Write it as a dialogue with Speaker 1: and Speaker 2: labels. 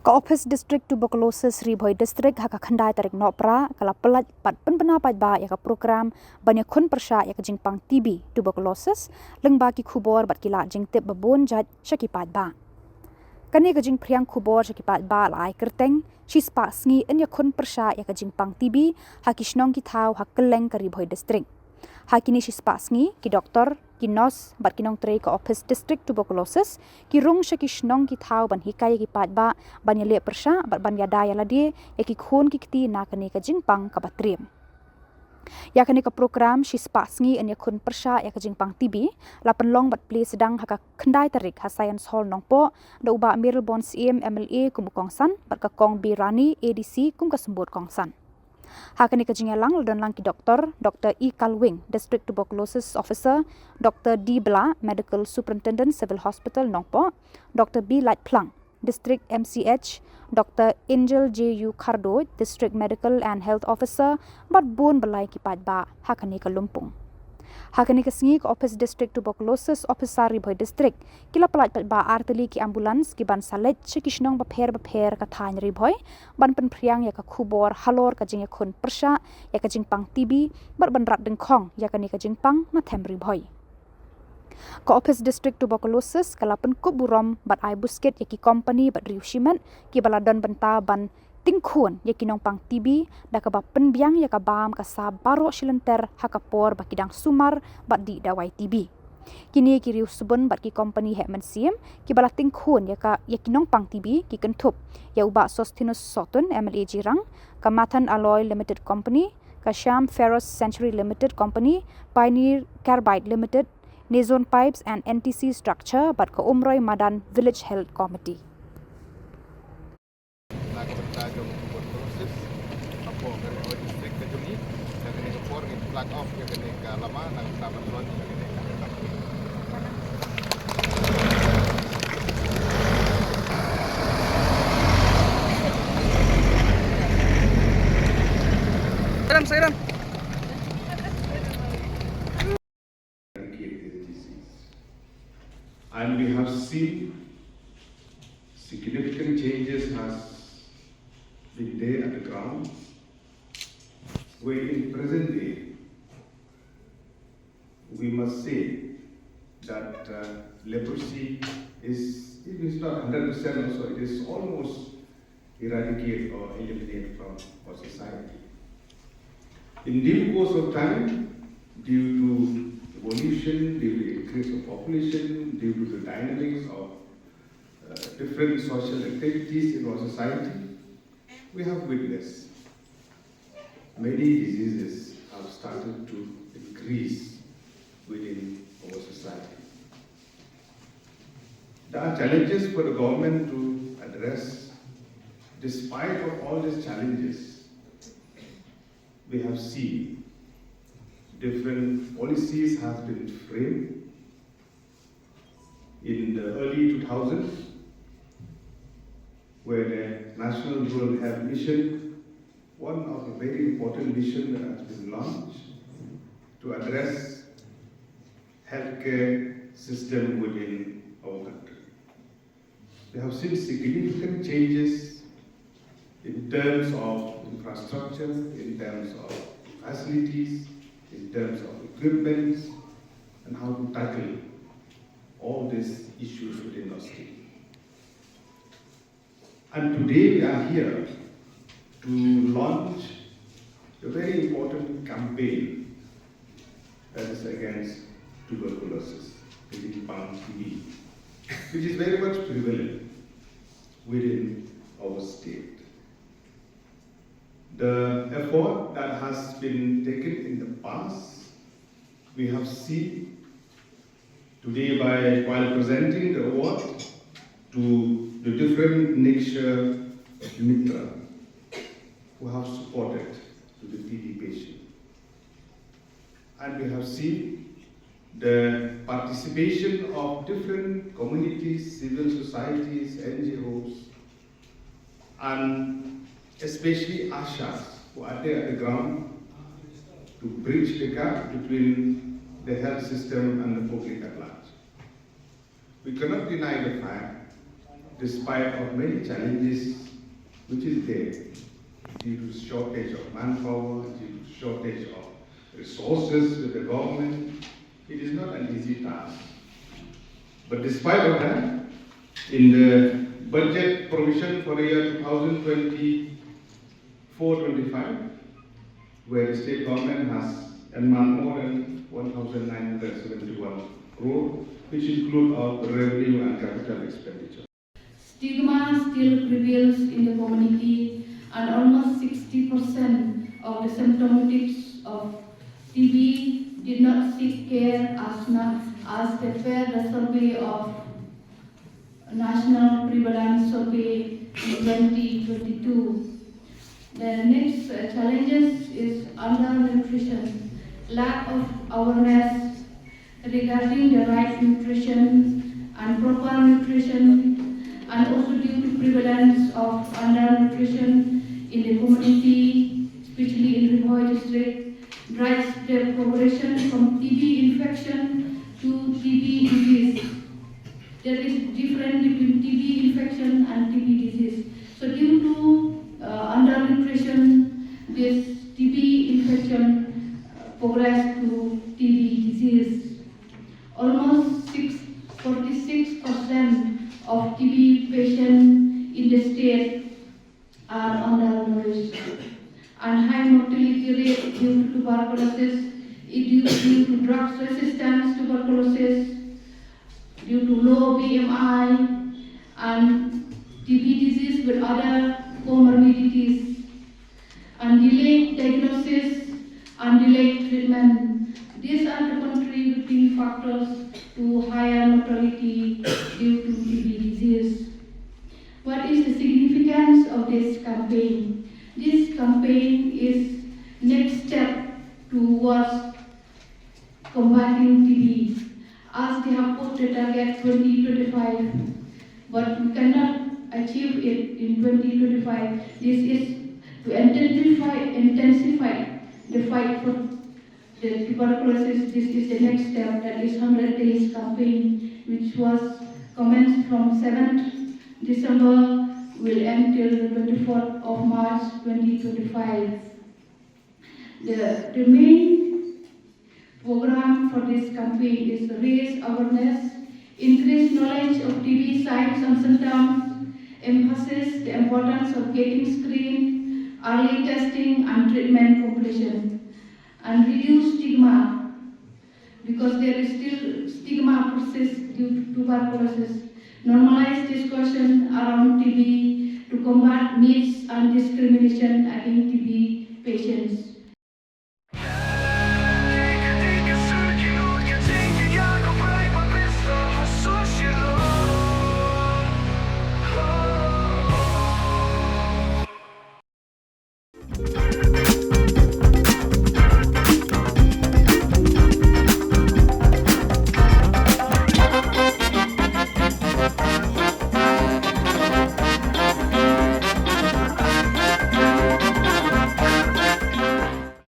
Speaker 1: Ophis District Tuberculosis Bhoi District haka khandai tarik Nohprah kala pelat pat pynbna paidbah ya program Iakhun Pyrshah ya Jingpang TB Tuberculosis lyngba ki Khubor bat kila jingtip babun jait shaki paidbah. Kane jingphriang Khubor shaki paidbah lai kyrteng shispa Sngi Iakhun Pyrshah ya Jingpang TB haki shnong ki thaw hak kylleng kari Bhoi District. Hakini shispa Sngi ki doktor ki nurse bat ki nongtrei ke Ophis District Tuberculosis ki rung shaki shnong ki thaw ban hikai ki paidbah ban ialeh Pyrshah bat ban iada ialeh ya ki khun ki kti na kani ka jingpang ka batrim. Ya kani ka program shispa Sngi Iakhun Pyrshah ya Jingpang TB la penlong bat pli sedang haka khandai tarik ha science hall Nohprah da Bah Mayralborn Syiem MLA kum kongsan bat ka kong birani ADC kum ka sembut kongsan. Hakani kejingelang ladon lang ki Dr. Kylleng, District Tuberculosis Ophisar, Dr. D. Bla, Medical Superintendent Civil Hospital Nohprah, Dr. B. Plang, District MCH, Dr. Angel J U Kharduid, District Medical and Health Ophisar, bat bun balai ki paidbah hakani ka lumpung. Hakani ka Sngi ke Ophis District Tuberculosis Ophisar Bhoi District kila pelat paidbah arteli ki ambulans ki ban salet ki shnong bapher ka thany Bhoi ban pynphriang ya ka Khubor halor ka Iakhun Pyrshah ya ka Jingpang TB bat ban rat dengkhong ya kani ka Jingpang na them Bhoi. Ka Ophis District Tuberculosis kala pen kuburom bat ai busket ya ki company bat riushimen ki baladon benta ban tingkhun ya ki nongpang TB da ka ba penbiang ya ka bam ka sa baro shilenter hakapor ba kidang sumar bat di dawai TB. Kini ki riu subun bat ki company Iakhun Syiem ki bala tingkhun ya ki nongpang TB ki kentup ya uba Sostinus Sotun MLA Jirang ka Mathan Alloy Limited Company ka Sham Ferrous Century Limited Company Pioneer Carbide Limited Nazon Pipes and NTC Structure bat ka Umroy Madan Village Health Committee.
Speaker 2: Tuberculosis apa dari Bhoi District ke Juni dan kena Khubor ni plug off ke kena lama dan tamat tuan ke kena Sairan
Speaker 3: and we have seen significant changes has been there at the ground, where in present day, we must say that leprosy is, if it's not 100% also, it is almost eradicated or eliminated from our society. In due course of time, due to evolution, due to increase of population, due to the dynamics of different social activities in our society, we have witnessed many diseases have started to increase within our society. There are challenges for the government to address. Despite of all these challenges, we have seen different policies have been framed. In the early 2000s, where the National Rural Health Mission, one of the very important missions that has been launched to address healthcare system within our country. We have seen significant changes in terms of infrastructure, in terms of facilities, in terms of equipment, and how to tackle all these issues within our state. And today we are here to launch a very important campaign that is against tuberculosis, the Jingpang TB, which is very much prevalent within our state. The effort that has been taken in the past, we have seen today while presenting the award to the different nature mitra who have supported to the TB patient. And we have seen the participation of different communities, civil societies, NGOs, and especially ASHAs who are there at the ground to bridge the gap between the health system and the public at large. We cannot deny the fact despite of many challenges which is there, due to shortage of manpower, due to shortage of resources with the government, it is not an easy task. But despite of that, in the budget provision for the year 2024-25, where the state government has earmarked more than 1,971 crore, which include our revenue and capital expenditure.
Speaker 4: Stigma still prevails in the community, and almost 60% of the symptomatics of TB did not seek care as per the survey of National Prevalence Survey in 2022. The next challenges is undernutrition, lack of awareness regarding the right nutrition and proper nutrition, and also due to prevalence of undernutrition in the community, especially in the Bhoi District, drives the progression from TB infection to TB disease. There is difference between TB infection and TB disease. So due to undernutrition, this TB infection progressed to TB disease. Almost 46% of TB patients in the state are undernourished, and high mortality rate due to tuberculosis is due to drug resistance tuberculosis, due to low BMI, and TB disease with other comorbidities, and delayed diagnosis and delayed treatment. These are the contributing factors to higher mortality due to TB disease. What is the significance of this campaign? This campaign is next step towards combating TB, as they have put the target 2025, but we cannot achieve it in 2025. This is to intensify the fight for the tuberculosis. This is the next step, that is 100 days campaign, which was commenced from 7th December, will end till the 24th of March 2025. The main program for this campaign is to raise awareness, increase knowledge of TB signs and symptoms, emphasize the importance of getting screened, early testing and treatment completion, and reduce stigma, because there is still stigma persists due to tuberculosis. Normalize discussion around TB to combat myths and discrimination against TB patients.